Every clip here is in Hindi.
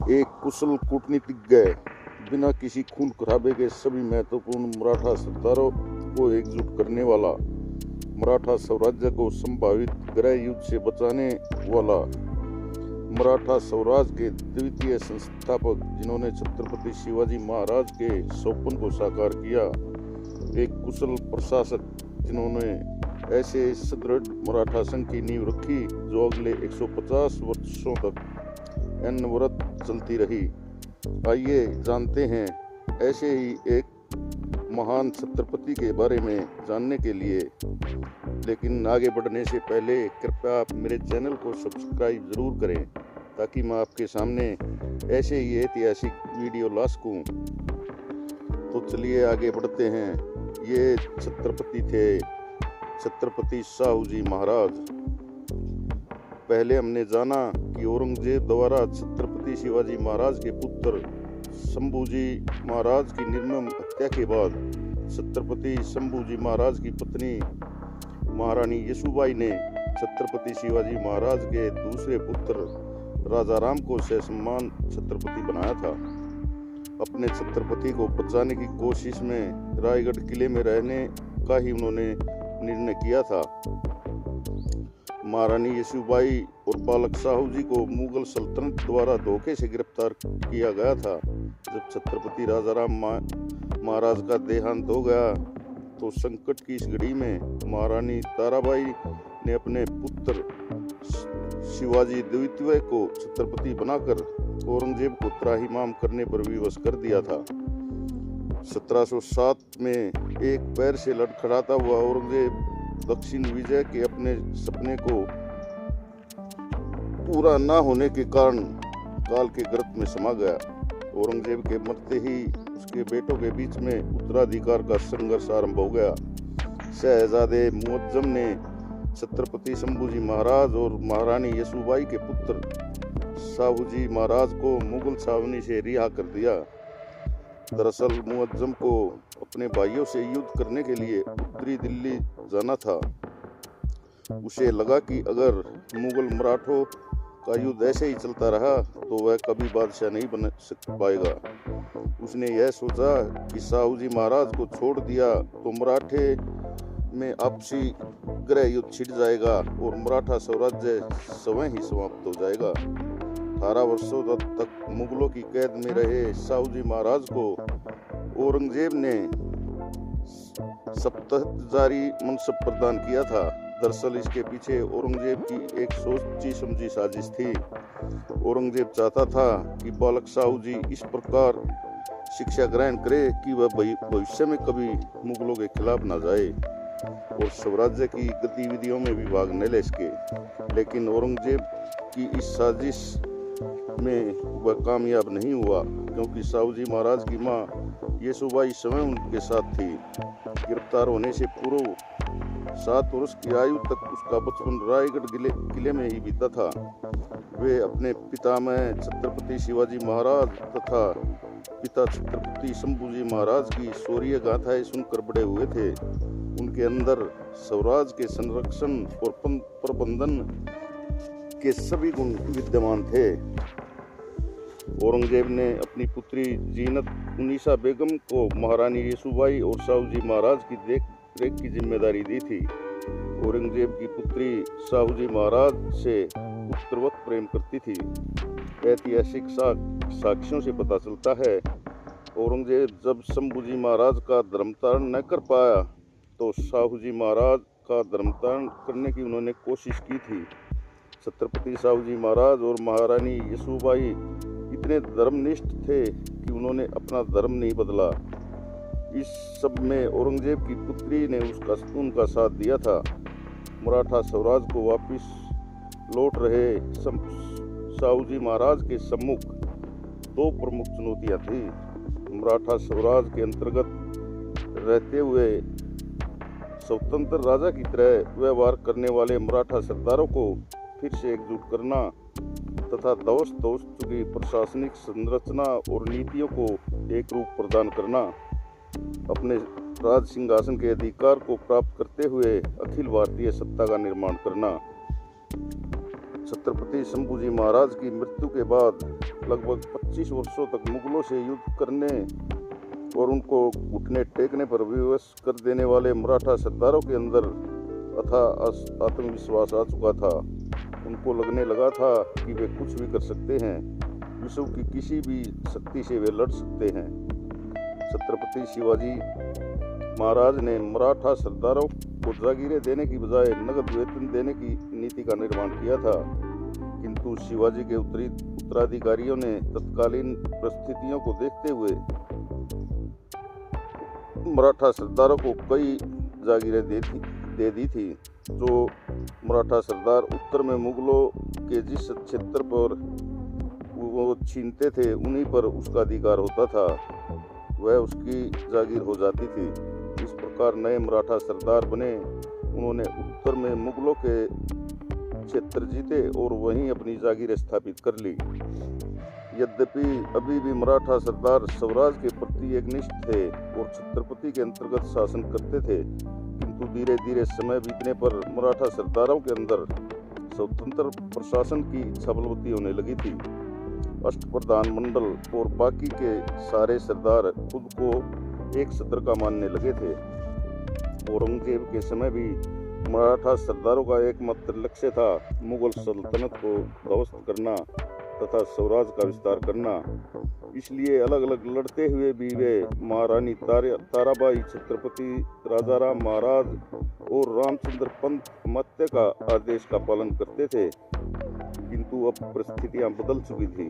एक कुशल कूटनीतिज्ञ बिना किसी खून खराबे के सभी महत्वपूर्ण मराठा सरदारों को एकजुट करने वाला, मराठा साम्राज्य को संभावित गृह युद्ध से बचाने वाला, मराठा स्वराज के द्वितीय संस्थापक जिन्होंने छत्रपति शिवाजी महाराज के स्वप्न को साकार किया, एक कुशल प्रशासक जिन्होंने ऐसे सुदृढ़ मराठा संघ की नींव रखी जो अगले 150 वर्षों तक अनवरत चलती रही। आइए जानते हैं ऐसे ही एक महान छत्रपति के बारे में जानने के लिए। लेकिन आगे बढ़ने से पहले कृपया आप मेरे चैनल को सब्सक्राइब जरूर करें ताकि मैं आपके सामने ऐसे ही ऐतिहासिक वीडियो ला सकूं। तो चलिए आगे बढ़ते हैं। ये छत्रपति थे छत्रपति शाहूजी महाराज। पहले हमने जाना कि औरंगजेब द्वारा छत्रपति शिवाजी महाराज के पुत्र शंभूजी महाराज की निर्मम हत्या के बाद छत्रपति शंभूजी महाराज की पत्नी महारानी येसुबाई ने छत्रपति शिवाजी महाराज के दूसरे पुत्र राजा राम को ससम्मान छत्रपति बनाया था। अपने छत्रपति को बचाने की कोशिश में रायगढ़ किले में रहने का ही उन्होंने निर्णय किया था। महारानी येसुबाई और बालक शाहूजी को मुगल सल्तनत द्वारा धोखे से गिरफ्तार किया गया था। जब छत्रपति राजा राम महाराज का देहांत हो गया तो संकट की इस घड़ी में महारानी ताराबाई ने अपने पुत्र शिवाजी द्वितीय को छत्रपति बनाकर औरंगजेब को त्राहिमाम करने पर विवश कर दिया था। 1707 में एक पैर से लड़खड़ाता हुआ औरंगजेब दक्षिण विजय के अपने सपने को पूरा न होने के कारण काल के गर्त में समा गया। औरंगजेब के मरते ही उसके बेटों के बीच में उत्तराधिकार का संघर्ष आरंभ हो गया। शहजादे मुअज्जम ने छत्रपति शंभूजी महाराज और महारानी येसुबाई के पुत्र शाहूजी महाराज को मुगल छावनी से रिहा कर दिया। दरअसल मुअज्जम को अपने भाइयों से युद्ध करने के लिए उत्तरी दिल्ली जाना था। उसे लगा कि अगर मुगल मराठों का युद्ध ऐसे ही चलता रहा तो वह कभी बादशाह नहीं बन पाएगा। उसने यह सोचा कि शाहूजी महाराज को छोड़ दिया तो मराठे में आपसी गृह युद्ध छिड़ जाएगा और मराठा साम्राज्य स्वयं ही समाप्त हो जाएगा। 18 वर्षों तक मुगलों की कैद में रहे शाहूजी महाराज को औरंगजेब ने सप्तहजारी मनसब प्रदान किया था। दरअसल इसके पीछे औरंगजेब की एक सोची समझी साजिश थी। औरंगजेब चाहता था कि बालक शाहूजी इस प्रकार शिक्षा ग्रहण करे कि वह भविष्य में कभी मुगलों के खिलाफ न जाए और स्वराज्य की गतिविधियों में भी भाग न ले सके। लेकिन औरंगजेब की इस साजिश में वह कामयाब नहीं हुआ क्योंकि शाहूजी महाराज की मां येसुबाई स्वयं उनके साथ थी। गिरफ्तार होने से पूर्व 7 वर्ष की आयु तक उसका बचपन रायगढ़ किले में ही बीता था। वे अपने पितामह छत्रपति शिवाजी महाराज तथा पिता छत्रपति शंभूजी महाराज की शौर्य गाथाएं सुनकर बड़े हुए थे। उनके अंदर स्वराज के संरक्षण और प्रबंधन के सभी गुण विद्यमान थे। औरंगजेब ने अपनी पुत्री जीनत उन्नीसा बेगम को महारानी येसुबाई और शाहूजी महाराज की देख रेख की जिम्मेदारी दी थी। औरंगजेब की पुत्री शाहूजी महाराज से उत्तरवत प्रेम करती थी। ऐतिहासिक साक्ष्यों से पता चलता है औरंगजेब जब शंभूजी महाराज का धर्मतारण न कर पाया तो शाहूजी महाराज का धर्मतारण करने की उन्होंने कोशिश की थी। छत्रपति शाहूजी महाराज और महारानी येसुबाई इतने धर्मनिष्ठ थे कि उन्होंने अपना धर्म नहीं बदला। इस सब में औरंगजेब की पुत्री ने उनका साथ दिया था। मराठा स्वराज को वापस लौट रहे शाहूजी महाराज के सम्मुख 2 प्रमुख चुनौतियां थी। मराठा स्वराज के अंतर्गत रहते हुए स्वतंत्र राजा की तरह व्यवहार करने वाले मराठा सरदारों को फिर से एकजुट करना तथा ध्वस्त हो चुकी प्रशासनिक संरचना और नीतियों को एक रूप प्रदान करना, अपने राज सिंहासन के अधिकार को प्राप्त करते हुए अखिल भारतीय सत्ता का निर्माण करना। छत्रपति शंभूजी महाराज की मृत्यु के बाद लगभग 25 वर्षों तक मुगलों से युद्ध करने और उनको घुटने टेकने पर विवश कर देने वाले मराठा सरदारों के अंदर अथाह आत्मविश्वास आ चुका था। उनको लगने लगा था कि वे कुछ भी कर सकते हैं, विश्व की किसी भी शक्ति से वे लड़ सकते हैं। छत्रपति शिवाजी महाराज ने मराठा सरदारों को जागीरें देने की बजाय नगद वेतन देने की नीति का निर्माण किया था, किंतु शिवाजी के उत्तराधिकारियों ने तत्कालीन परिस्थितियों को देखते हुए मराठा सरदारों को कई जागीरें दे दी थी। जो मराठा सरदार उत्तर में मुगलों के जिस क्षेत्र पर वो छीनते थे उन्हीं पर उसका अधिकार होता था, वह उसकी जागीर हो जाती थी। इस प्रकार नए मराठा सरदार बने। उन्होंने उत्तर में मुगलों के क्षेत्र जीते और वहीं अपनी जागीरें स्थापित कर ली। यद्यपि अभी भी मराठा सरदार स्वराज के प्रति एकनिष्ठ थे और छत्रपति के अंतर्गत शासन करते थे, किंतु धीरे धीरे समय बीतने पर मराठा सरदारों के अंदर स्वतंत्र प्रशासन की इच्छा बलवती होने लगी थी। अष्टप्रधान मंडल और बाकी के सारे सरदार खुद को एक सत्र का मानने लगे थे। औरंगजेब के समय भी मराठा सरदारों का एकमात्र लक्ष्य था मुगल सल्तनत को ध्वस्त करना तथा स्वराज का विस्तार करना। इसलिए अलग अलग लड़ते हुए भी वे महारानी ताराबाई, छत्रपति राजाराम महाराज और रामचंद्र पंत मत्य का आदेश का पालन करते थे, किंतु अब परिस्थितियां बदल चुकी थी।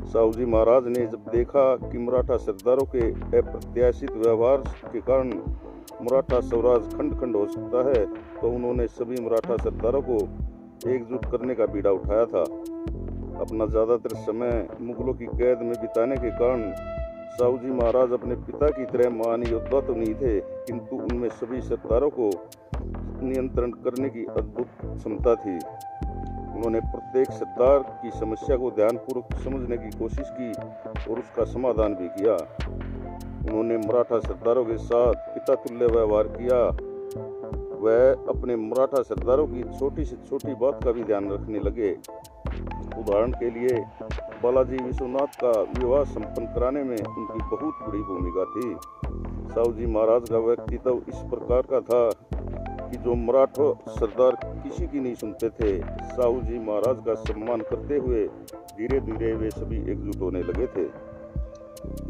साहूजी महाराज ने जब देखा कि मराठा सरदारों के अप्रत्याशित व्यवहार के कारण मराठा स्वराज खंड खंड हो सकता है, तो उन्होंने सभी मराठा सरदारों को एकजुट करने का बीड़ा उठाया था। अपना ज्यादातर समय मुगलों की कैद में बिताने के कारण साहूजी महाराज अपने पिता की तरह महान योद्धा तो नहीं थे, किंतु उनमें सभी सरदारों को नियंत्रण करने की अद्भुत क्षमता थी। उन्होंने प्रत्येक सरदार की समस्या को ध्यानपूर्वक समझने की कोशिश की और उसका समाधान भी किया। उन्होंने मराठा सरदारों के साथ पिता तुल्य व्यवहार किया। वह अपने मराठा सरदारों की छोटी से छोटी बात का भी ध्यान रखने लगे। उदाहरण के लिए बालाजी विश्वनाथ का विवाह संपन्न कराने में उनकी बहुत बड़ी भूमिका थी। साहूजी महाराज का व्यक्तित्व इस प्रकार का था कि जो मराठा सरदार किसी की नहीं सुनते थे, साहूजी महाराज का सम्मान करते हुए धीरे धीरे वे सभी एकजुट होने लगे थे।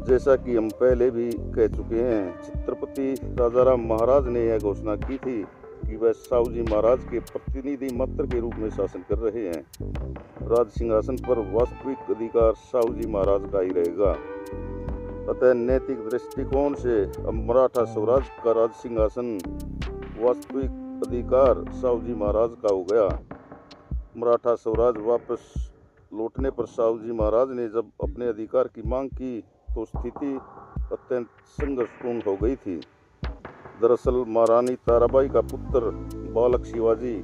जैसा कि हम पहले भी कह चुके हैं, छत्रपति राजाराम महाराज ने यह घोषणा की थी कि वह साहूजी महाराज के प्रतिनिधि मात्र के रूप में शासन कर रहे हैं। राज सिंहासन पर वास्तविक अधिकार साहूजी महाराज का ही रहेगा। अतः नैतिक दृष्टिकोण से अब मराठा स्वराज का राज सिंहासन वास्तविक अधिकार साहूजी महाराज का हो गया। मराठा स्वराज वापस लौटने पर साहूजी महाराज ने जब अपने अधिकार की मांग की तो स्थिति अत्यंत संघर्षपूर्ण हो गई थी। दरअसल महारानी ताराबाई का पुत्र बालक शिवाजी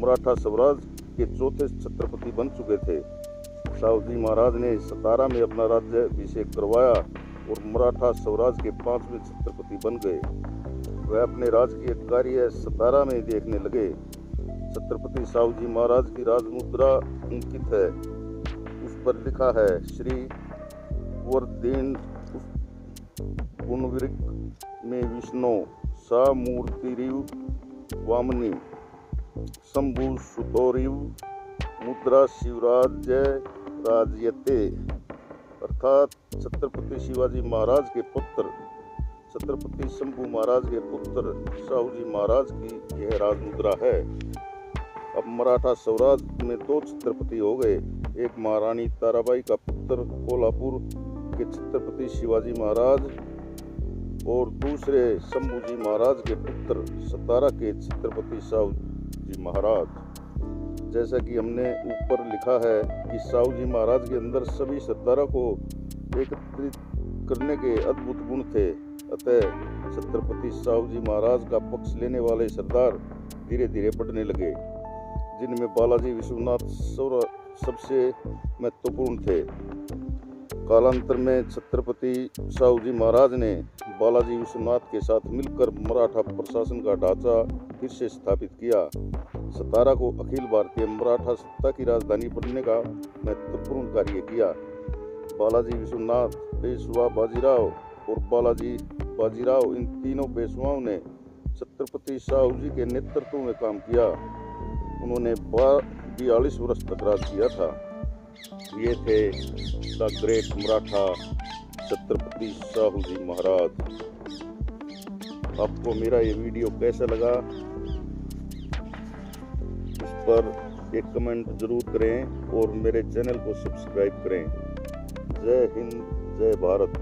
मराठा स्वराज के चौथे छत्रपति बन चुके थे। साहूजी महाराज ने सतारा में अपना राज्याभिषेक करवाया और मराठा स्वराज के 5वें छत्रपति बन गए। वह अपने राजकीय कार्य सतारा में देखने लगे। छत्रपति साहूजी महाराज की राजमुद्रा अंकित है। उस पर लिखा है, श्री वर्दीन पुनविरिक में विष्णु सा मूर्तिरिव वामनी शंभु सुतोरिव मुद्रा शिवराज्य राजयते। अर्थात छत्रपति शिवाजी महाराज के पुत्र छत्रपति शंभु महाराज के पुत्र साहूजी महाराज की यह राजमुद्रा है। अब मराठा स्वराज में 2 छत्रपति हो गए, एक महारानी ताराबाई का पुत्र कोल्हापुर के छत्रपति शिवाजी महाराज और दूसरे शंभूजी महाराज के पुत्र सतारा के छत्रपति साहूजी महाराज। जैसा कि हमने ऊपर लिखा है कि साहूजी महाराज के अंदर सभी सरदारों को एकत्रित करने के अद्भुत गुण थे। अतः छत्रपति साहूजी महाराज का पक्ष लेने वाले सरदार धीरे धीरे बढ़ने लगे, जिनमें बालाजी विश्वनाथ सबसे महत्वपूर्ण थे। कालांतर में छत्रपति साहूजी महाराज ने बालाजी विश्वनाथ के साथ मिलकर मराठा प्रशासन का ढांचा फिर से स्थापित किया। सतारा को अखिल भारतीय मराठा सत्ता की राजधानी बनने का महत्वपूर्ण कार्य किया। बालाजी विश्वनाथ, पेशवा बाजीराव और बालाजी बाजीराव, इन तीनों पेशवाओं ने छत्रपति साहू जी के नेतृत्व में काम किया। उन्होंने 42 वर्ष तक राज किया था। ये थे द ग्रेट मराठा छत्रपति साहू जी महाराज। आपको मेरा ये वीडियो कैसा लगा, इस पर एक कमेंट जरूर करें और मेरे चैनल को सब्सक्राइब करें। जय हिंद, जय भारत।